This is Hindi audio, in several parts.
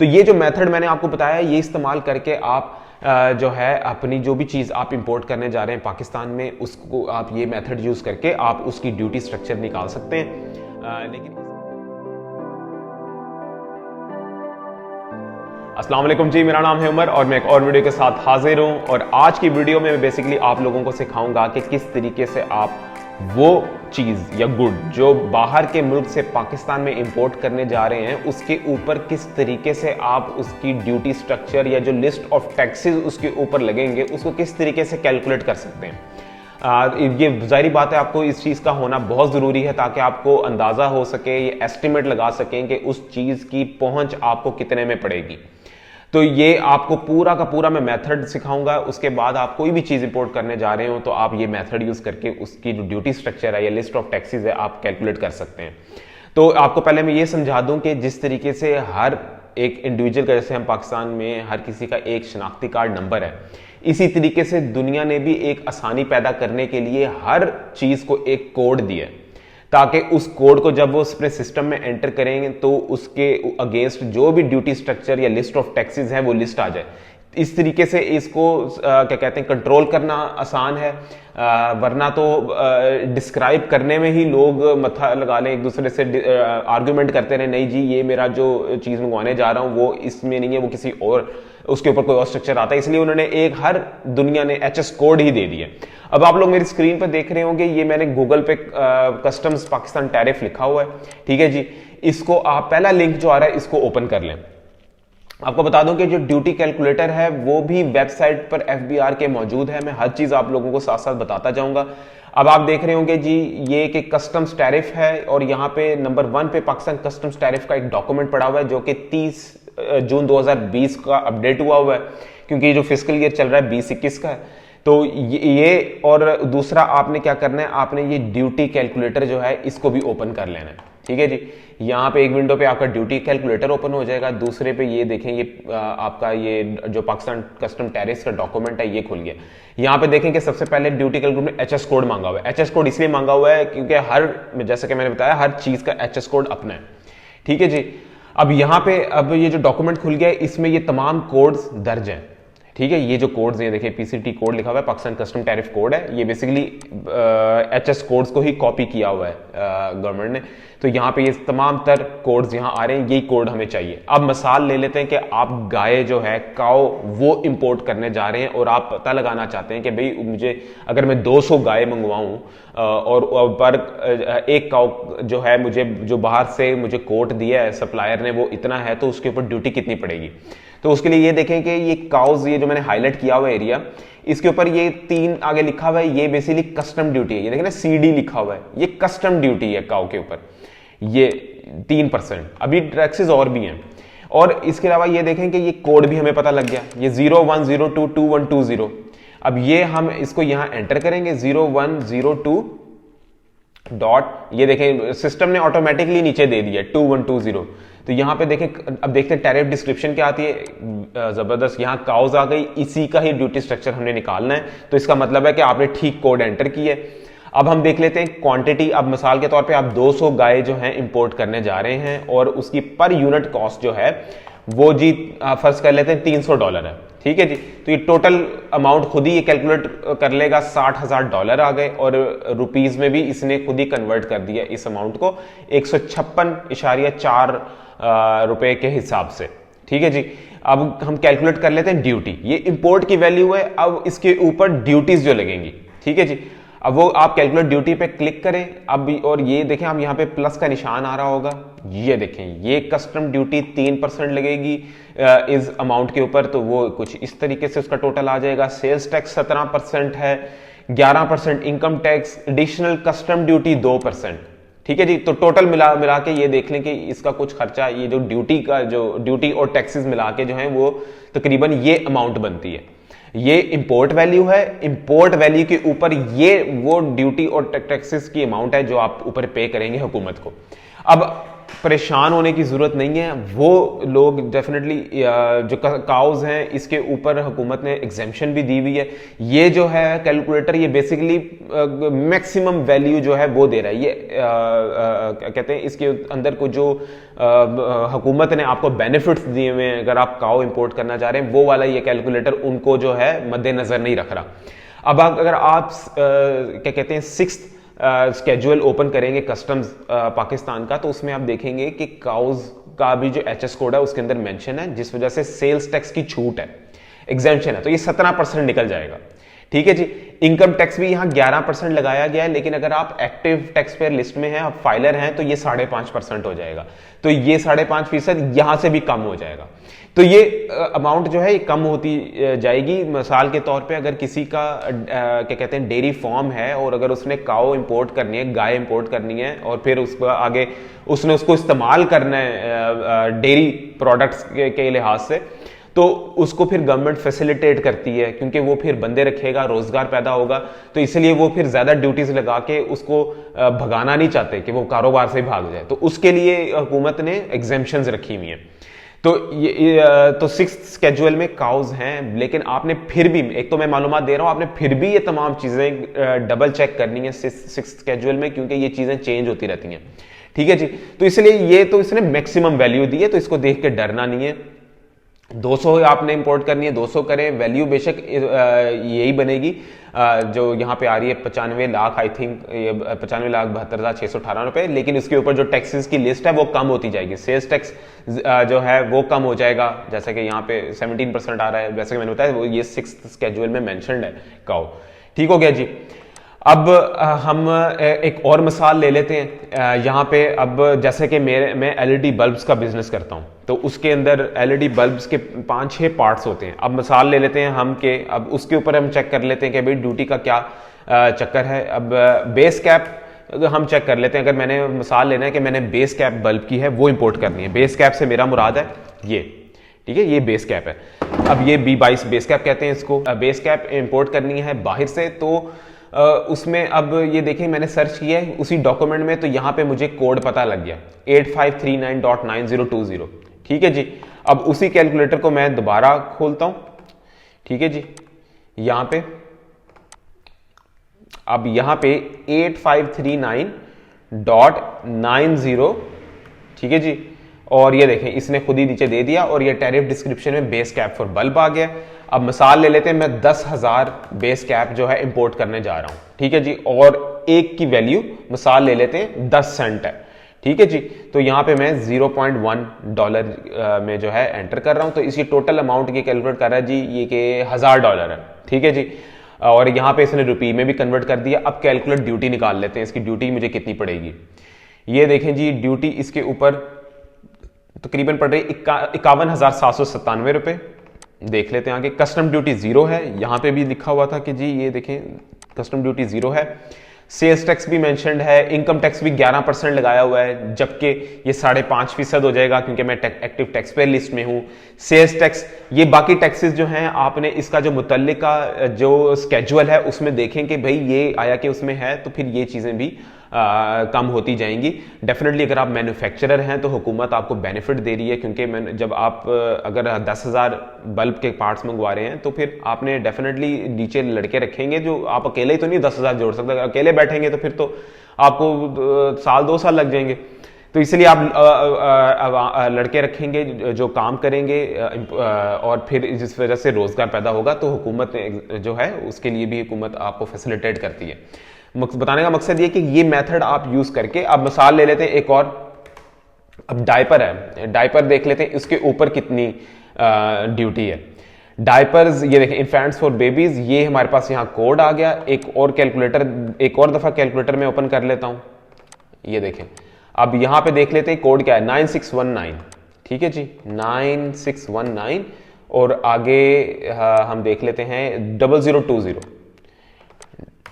तो ये जो मेथड मैंने आपको बताया ये इस्तेमाल करके आप जो है अपनी जो भी चीज़ आप इंपोर्ट करने जा रहे हैं पाकिस्तान में, उसको आप ये मेथड यूज़ करके आप उसकी ड्यूटी स्ट्रक्चर निकाल सकते हैं। लेकिन अस्सलाम वालेकुम जी, मेरा नाम है उमर और मैं एक और वीडियो के साथ हाजिर हूं। और आज की वीडियो में मैं बेसिकली आप लोगों को सिखाऊंगा कि किस तरीके से आप वो चीज़ या गुड जो बाहर के मुल्क से पाकिस्तान में इंपोर्ट करने जा रहे हैं उसके ऊपर किस तरीके से आप उसकी ड्यूटी स्ट्रक्चर या जो लिस्ट ऑफ टैक्सेस उसके ऊपर लगेंगे उसको किस तरीके से कैलकुलेट कर सकते हैं। ये जाहिर बात है आपको इस चीज़ का होना बहुत ज़रूरी है ताकि आपको अंदाज़ा हो सके, ये एस्टिमेट लगा सकें कि उस चीज़ की पहुंच आपको कितने में पड़ेगी। तो ये आपको पूरा का पूरा मैं मेथड सिखाऊंगा। उसके बाद आप कोई भी चीज़ इंपोर्ट करने जा रहे हो तो आप ये मेथड यूज़ करके उसकी जो ड्यूटी स्ट्रक्चर है या लिस्ट ऑफ टैक्सेस है आप कैलकुलेट कर सकते हैं। तो आपको पहले मैं ये समझा दूं कि जिस तरीके से हर एक इंडिविजुअल का, जैसे हम पाकिस्तान में हर किसी का एक शनाख्ती कार्ड नंबर है, इसी तरीके से दुनिया ने भी एक आसानी पैदा करने के लिए हर चीज़ को एक कोड दिया है ताकि उस कोड को जब वो अपने सिस्टम में एंटर करेंगे तो उसके अगेंस्ट जो भी ड्यूटी स्ट्रक्चर या लिस्ट ऑफ टैक्सेस है वो लिस्ट आ जाए। इस तरीके से इसको क्या कहते हैं कंट्रोल करना आसान है, वरना तो डिस्क्राइब करने में ही लोग मथा लगा लें, एक दूसरे से आर्ग्यूमेंट करते रहे, नहीं जी ये मेरा जो चीज़ मंगवाने जा रहा हूँ वो इसमें नहीं है, वो किसी और उसके ऊपर कोई और स्ट्रक्चर आता है। इसलिए उन्होंने एक हर दुनिया ने एचएस कोड ही दे दिया। अब आप लोग मेरी स्क्रीन पर देख रहे होंगे, ये मैंने गूगल पे कस्टम्स पाकिस्तान टैरिफ लिखा हुआ है, ठीक है जी। इसको आप पहला लिंक जो आ रहा है इसको ओपन कर लें। आपको बता दूं कि जो ड्यूटी कैलकुलेटर है वो भी वेबसाइट पर एफबीआर के मौजूद है। मैं हर चीज आप लोगों को साथ साथ बताता जाऊंगा। अब आप देख रहे होंगे जी ये कि कस्टम्स टैरिफ है और यहाँ पे नंबर 1 पे पाकिस्तान कस्टम्स टैरिफ का एक डॉक्यूमेंट पड़ा हुआ है जो कि 30 जून 2020 का अपडेट हुआ है, क्योंकि ये जो फिस्कल ईयर चल रहा है 2021 का है। तो ये और दूसरा आपने क्या करना है, आपने ये ड्यूटी कैलकुलेटर जो है इसको भी ओपन कर लेना है, ठीक है जी। यहाँ पे एक विंडो पे आपका ड्यूटी कैलकुलेटर ओपन हो जाएगा, दूसरे पे ये देखें ये आपका ये जो पाकिस्तान कस्टम टैरिफ का डॉक्यूमेंट है ये खुल गया। यहाँ पे देखें कि सबसे पहले ड्यूटी कैलकुलेटर में एचएस कोड मांगा हुआ है। एचएस कोड इसलिए मांगा हुआ है क्योंकि हर, जैसे कि मैंने बताया, हर चीज का एचएस कोड अपना है, ठीक है जी। अब यहाँ पे अब ये जो डॉक्यूमेंट खुल गया है इसमें ये तमाम कोड्स दर्ज हैं, ठीक है। ये जो कोड्स ये देखिए पीसीटी कोड लिखा हुआ है, पाकिस्तान कस्टम टैरिफ कोड है। ये बेसिकली एचएस कोड्स को ही कॉपी किया हुआ है गवर्नमेंट ने। तो यहाँ पे ये तमाम तर कोड्स यहाँ आ रहे हैं, यही कोड हमें चाहिए। अब मिसाल ले लेते हैं कि आप गाय जो है काओ वो इंपोर्ट करने जा रहे हैं और आप पता लगाना चाहते हैं कि भाई मुझे अगर मैं 200 गाय मंगवाऊं और पर एक काओ जो है मुझे जो बाहर से मुझे कोट दिया है सप्लायर ने वो इतना है, तो उसके ऊपर ड्यूटी कितनी पड़ेगी। तो उसके लिए ये देखें कि ये काउज, ये जो मैंने हाईलाइट किया हुआ एरिया, इसके ऊपर ये 3 आगे लिखा हुआ है, ये बेसिकली कस्टम ड्यूटी है। ये देखें ना सीडी लिखा हुआ है, ये कस्टम ड्यूटी है काउ के ऊपर, ये 3%। अभी टैक्सेस और भी हैं। और इसके अलावा ये देखें कि ये कोड भी हमें पता लग गया, ये 01022120। अब ये हम इसको यहां एंटर करेंगे 0102 डॉट, ये देखें सिस्टम ने ऑटोमेटिकली नीचे दे दिया 2120। तो यहां पे देखें, अब देखते हैं टैरिफ डिस्क्रिप्शन क्या आती है। जबरदस्त, यहां काउज आ गई, इसी का ही ड्यूटी स्ट्रक्चर हमने निकालना है। तो इसका मतलब है कि आपने ठीक कोड एंटर किया है। अब हम देख लेते हैं क्वांटिटी। अब मिसाल के तौर पे आप 200 गाय जो हैं इंपोर्ट करने जा रहे हैं और उसकी पर यूनिट कॉस्ट जो है वो जी फर्ज कर लेते हैं $300 है, ठीक है जी। तो ये टोटल अमाउंट खुद ही ये कैलकुलेट कर लेगा, $60,000 आ गए और रुपीज में भी इसने खुद ही कन्वर्ट कर दिया इस अमाउंट को 156.4 रुपए के हिसाब से, ठीक है जी। अब हम कैलकुलेट कर लेते हैं ड्यूटी। ये इंपोर्ट की वैल्यू है, अब इसके ऊपर ड्यूटीज जो लगेंगी, ठीक है जी। अब वो आप कैलकुलेट ड्यूटी पे क्लिक करें। अब और ये देखें, अब यहाँ पे प्लस का निशान आ रहा होगा, ये देखें ये कस्टम ड्यूटी 3% लगेगी इस अमाउंट के ऊपर, तो वो कुछ इस तरीके से उसका टोटल आ जाएगा। सेल्स टैक्स 17% है, 11% income tax, additional custom duty 2%, ठीक है जी। तो टोटल मिला के ये देख लें कि इसका कुछ खर्चा, ये जो ड्यूटी का जो ड्यूटी और टैक्सेस मिला के जो है वो तकरीबन ये अमाउंट बनती है। ये इंपोर्ट वैल्यू है, इंपोर्ट वैल्यू के ऊपर ये वो ड्यूटी और टैक्सेस की अमाउंट है जो आप ऊपर पे करेंगे हुकूमत को। अब परेशान होने की जरूरत नहीं है, वो लोग डेफिनेटली जो काउज हैं इसके ऊपर हुकूमत ने एग्जेम्पशन भी दी हुई है। ये जो है कैलकुलेटर ये बेसिकली मैक्सिमम वैल्यू जो है वो दे रहा है। ये क्या कहते हैं, इसके अंदर को जो हुकूमत ने आपको बेनिफिट्स दिए हुए हैं अगर आप काऊ इंपोर्ट करना चाह रहे हैं, वो वाला ये कैलकुलेटर उनको जो है मद्देनजर नहीं रख रहा। अब अगर आप क्या कहते हैं 6th स्केड्यूल ओपन करेंगे कस्टम्स पाकिस्तान का, तो उसमें आप देखेंगे कि काउज का भी जो एचएस कोड है उसके अंदर मेंशन है, जिस वजह से सेल्स टैक्स की छूट है, एग्जेम्पशन है, तो ये 17% निकल जाएगा। ठीक है जी। इनकम टैक्स भी यहाँ 11% लगाया गया है, लेकिन अगर आप एक्टिव टैक्स पेयर लिस्ट में हैं, आप फाइलर हैं, तो ये 5.5% हो जाएगा। तो ये 5.5% यहां से भी कम हो जाएगा। तो ये अमाउंट जो है ये कम होती जाएगी। मिसाल के तौर पे अगर किसी का क्या कहते हैं डेयरी फार्म है और अगर उसने काऊ इंपोर्ट करनी है, गाय इंपोर्ट करनी है और फिर उसको आगे उसने उसको इस्तेमाल करना है डेयरी प्रोडक्ट्स के लिहाज से, तो उसको फिर गवर्नमेंट फैसिलिटेट करती है, क्योंकि वो फिर बंदे रखेगा, रोजगार पैदा होगा, तो इसलिए वो फिर ज्यादा ड्यूटीज लगा के उसको भगाना नहीं चाहते कि वो कारोबार से भाग जाए, तो उसके लिए हुकूमत ने एग्जेम्पशंस रखी हुई हैं। तो तो 6th स्केड्यूल में काउज हैं, लेकिन आपने फिर भी, एक तो मैं मालूमात दे रहा हूं, आपने फिर भी ये तमाम चीजें डबल चेक करनी है 6th स्केड्यूल में, क्योंकि ये चीजें चेंज होती रहती हैं। ठीक है जी। तो इसलिए ये तो इसने मैक्सिमम वैल्यू दी है, तो इसको देख के डरना नहीं है। 200 आपने इंपोर्ट करनी है, 200 करें, वैल्यू बेशक यही बनेगी जो यहाँ पे आ रही है 95 लाख, आई थिंक 95,72,618 रुपए, लेकिन इसके ऊपर जो टैक्सेस की लिस्ट है वो कम होती जाएगी। सेल्स टैक्स जो है वो कम हो जाएगा, जैसे कि यहाँ पे 17% आ रहा है, जैसे कि मैंने बताया वो ये 6th स्केड्यूल में मेंशन्ड है काउ। ठीक हो गया जी। अब हम एक और मिसाल ले लेते हैं यहाँ पे। अब जैसे कि मैं एलईडी बल्ब्स का बिजनेस करता हूँ, तो उसके अंदर एलईडी बल्ब्स के 5-6 पार्ट्स होते हैं। अब मिसाल ले लेते हैं हम के, अब उसके ऊपर हम चेक कर लेते हैं कि भाई ड्यूटी का क्या चक्कर है। अब बेस कैप हम चेक कर लेते हैं। अगर मैंने मिसाल लेना है कि मैंने बेस कैप बल्ब की है वो इंपोर्ट करनी है, बेस कैप से मेरा मुराद है ये, ठीक है, ये बेस कैप है। अब ये B22 बेस कैप कहते हैं इसको। बेस कैप इंपोर्ट करनी है बाहर से, तो उसमें अब ये देखें मैंने सर्च किया है उसी डॉक्यूमेंट में, तो यहाँ पे मुझे कोड पता लग गया 8539.9020। ठीक है जी। अब उसी कैलकुलेटर को मैं दोबारा खोलता हूं। ठीक है जी। यहां पे अब यहां पे 8539.90, ठीक है जी। और ये देखें इसने खुद ही नीचे दे दिया और ये टैरिफ डिस्क्रिप्शन में बेस कैप फॉर बल्ब आ गया। अब मिसाल ले लेते हैं, मैं 10,000 बेस कैप जो है इंपोर्ट करने जा रहा हूं। ठीक है जी। और एक की वैल्यू मिसाल ले लेते हैं 10 सेंट है। ठीक है जी। तो यहां पे मैं $0.1 में जो है एंटर कर रहा हूं, तो इसी टोटल अमाउंट की कैलकुलेट कर रहा है जी ये कि $1000 है। ठीक है जी। और यहां पे इसने रुपये में भी कन्वर्ट कर दिया। अब कैलकुलेट ड्यूटी निकाल लेते हैं, इसकी ड्यूटी मुझे कितनी पड़ेगी। ये देखें जी, ड्यूटी इसके ऊपर तकरीबन पड़ रही 51,797 रुपए। देख लेते हैं आगे। कस्टम ड्यूटी 0 है, यहां पे भी लिखा हुआ था कि जी ये देखें कस्टम ड्यूटी 0 है। सेल्स टैक्स भी मेंशन्ड है, इनकम टैक्स भी 11% लगाया हुआ है, जबकि ये 5.5% हो जाएगा क्योंकि मैं एक्टिव टैक्स पेयर लिस्ट में हूं। सेल्स टैक्स, ये बाकी टैक्सेस जो हैं आपने इसका जो मुतल्लिका जो स्केड्यूल है उसमें देखें कि भाई ये आया कि उसमें है, तो फिर ये चीजें भी कम होती जाएंगी। डेफिनेटली अगर आप मैन्युफैक्चरर हैं तो हुकूमत आपको बेनिफिट दे रही है, क्योंकि जब आप अगर 10,000 बल्ब के पार्ट्स मंगवा रहे हैं तो फिर आपने डेफिनेटली नीचे लड़के रखेंगे, जो आप अकेले ही तो नहीं 10,000 जोड़ सकते। अगर अकेले बैठेंगे तो फिर तो आपको साल 2 साल लग जाएंगे। तो इसलिए आप लड़के रखेंगे जो काम करेंगे और फिर जिस वजह से रोजगार पैदा होगा, तो हुकूमत जो है उसके लिए भी हुकूमत आपको फैसिलिटेट करती है। बताने का मकसद ये कि ये मेथड आप यूज करके, अब मिसाल ले लेते हैं एक और। अब डायपर है, डायपर देख लेते हैं इसके ऊपर कितनी ड्यूटी है। डायपर्स ये देखें, इन्फेंट्स फॉर बेबीज, ये हमारे पास यहाँ कोड आ गया। एक और कैलकुलेटर, एक और दफा कैलकुलेटर में ओपन कर लेता हूं। ये देखें, अब यहां पे देख लेते हैं कोड क्या है, 9619। ठीक है जी, 9619। और आगे हम देख लेते हैं 0020,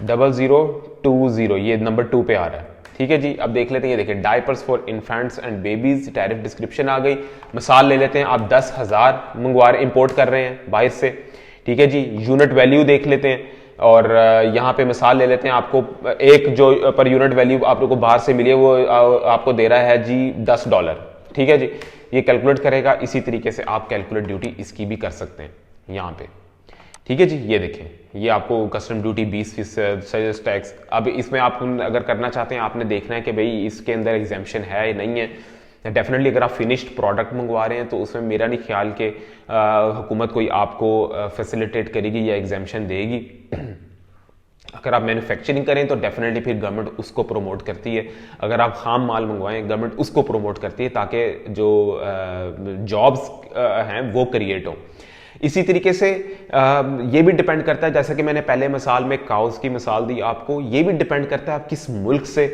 0020, ये नंबर 2 पे आ रहा है। ठीक है जी। अब देख लेते हैं, ये देखिए diapers for infants and babies, tariff description आ गई। मिसाल ले लेते हैं, आप 10,000 मंगवा रहे, इंपोर्ट कर रहे हैं बाहर से। ठीक है जी। यूनिट वैल्यू देख लेते हैं और यहाँ पे मिसाल ले लेते हैं, आपको एक जो पर यूनिट वैल्यू आप लोग को बाहर से मिली है वो आपको दे रहा है जी $10। ठीक है जी। ये कैलकुलेट करेगा। इसी तरीके से आप कैलकुलेट ड्यूटी इसकी भी कर सकते हैं यहाँ पे। ठीक है जी। ये देखें, ये आपको कस्टम ड्यूटी 20%, सेल्स टैक्स। अब इसमें आप अगर करना चाहते हैं, आपने देखना है कि भाई इसके अंदर एग्जेम्पशन है या नहीं है। डेफिनेटली अगर आप फिनिश्ड प्रोडक्ट मंगवा रहे हैं तो उसमें मेरा नहीं ख्याल कि हुकूमत कोई आपको फैसिलिटेट करेगी या एग्जाम्शन देगी। अगर आप मैन्युफैक्चरिंग करें तो डेफिनेटली फिर गवर्नमेंट उसको प्रमोट करती है। अगर आप खाम माल मंगवाएं गवर्नमेंट उसको प्रमोट करती है ताकि जो जॉब्स हैं वो क्रिएट हों। इसी तरीके से ये भी डिपेंड करता है, जैसा कि मैंने पहले मिसाल में काउस की मिसाल दी आपको, ये भी डिपेंड करता है आप किस मुल्क से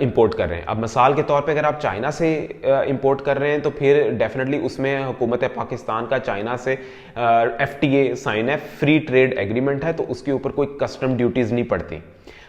इंपोर्ट कर रहे हैं। अब मिसाल के तौर पे अगर आप चाइना से इंपोर्ट कर रहे हैं तो फिर डेफिनेटली उसमें हुकूमत पाकिस्तान का चाइना से FTA साइन है, फ्री ट्रेड एग्रीमेंट है, तो उसके ऊपर कोई कस्टम ड्यूटीज नहीं पड़ती।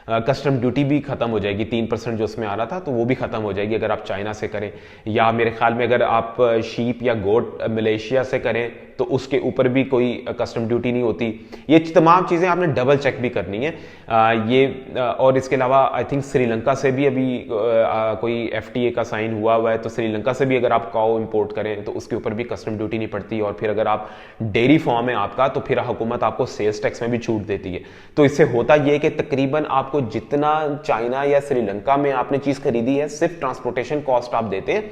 कस्टम ड्यूटी भी खत्म हो जाएगी, 3% जो उसमें आ रहा था तो वो भी खत्म हो जाएगी अगर आप चाइना से करें। या मेरे ख्याल में अगर आप शीप या गोट मलेशिया से करें तो उसके ऊपर भी कोई कस्टम ड्यूटी नहीं होती। ये तमाम चीज़ें आपने डबल चेक भी करनी है। और इसके अलावा आई थिंक श्रीलंका से भी अभी कोई FTA का साइन हुआ है, तो श्रीलंका से भी अगर आप काऊ इंपोर्ट करें तो उसके ऊपर भी कस्टम ड्यूटी नहीं पड़ती। और फिर अगर आप डेयरी फॉर्म है आपका तो फिर हुकूमत आपको सेल्स टैक्स में भी छूट देती है। तो इससे होता यह कि तकरीबन आपको जितना चाइना या श्रीलंका में आपने चीज खरीदी है सिर्फ ट्रांसपोर्टेशन कॉस्ट आप देते हैं,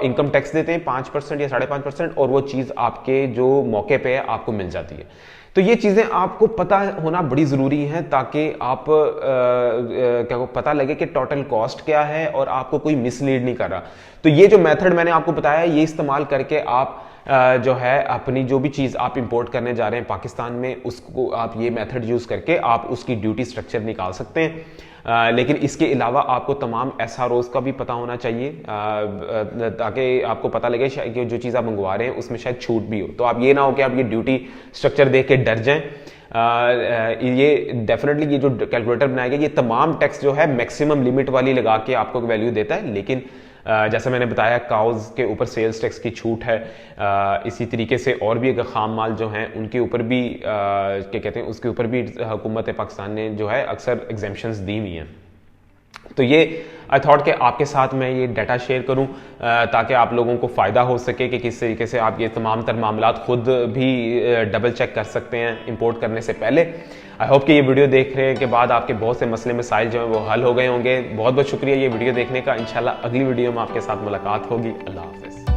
इनकम टैक्स देते हैं 5% या 5.5%, और वो चीज आपके जो मौके पे है आपको मिल जाती है। तो ये चीजें आपको पता होना बड़ी जरूरी है ताकि आप क्या को पता लगे कि टोटल कॉस्ट क्या है और आपको कोई मिसलीड नहीं कर रहा। तो ये जो मेथड मैंने आपको बताया ये इस्तेमाल करके आप जो है अपनी जो भी चीज़ आप इंपोर्ट करने जा रहे हैं पाकिस्तान में उसको आप ये मेथड यूज़ करके आप उसकी ड्यूटी स्ट्रक्चर निकाल सकते हैं। लेकिन इसके अलावा आपको तमाम SROs का भी पता होना चाहिए ताकि आपको पता लगे कि जो चीज़ आप मंगवा रहे हैं उसमें शायद छूट भी हो। तो आप ये ना हो कि आप ये ड्यूटी स्ट्रक्चर देख के डर जाएं। ये डेफिनेटली ये जो कैलकुलेटर बनाया गया ये तमाम टैक्स जो है मैक्सिमम लिमिट वाली लगा के आपको वैल्यू देता है। लेकिन जैसा मैंने बताया काउज के ऊपर सेल्स टैक्स की छूट है। इसी तरीके से और भी अगर खाम माल जो हैं उनके ऊपर भी क्या कहते हैं उसके ऊपर भी हुकूमत पाकिस्तान ने जो है अक्सर एग्जेम्पशंस दी हुई हैं। तो ये आई थॉट कि आपके साथ मैं ये डाटा शेयर करूं ताकि आप लोगों को फ़ायदा हो सके कि किस तरीके से आप ये तमाम तर मामला खुद भी डबल चेक कर सकते हैं इंपोर्ट करने से पहले। आई होप कि ये वीडियो देखने के बाद आपके बहुत से मसले मसाइल जो हैं वो हल हो गए होंगे। बहुत बहुत शुक्रिया ये वीडियो देखने का। इंशाल्लाह अगली वीडियो में आपके साथ मुलाकात होगी। अल्लाह हाफ़िज़।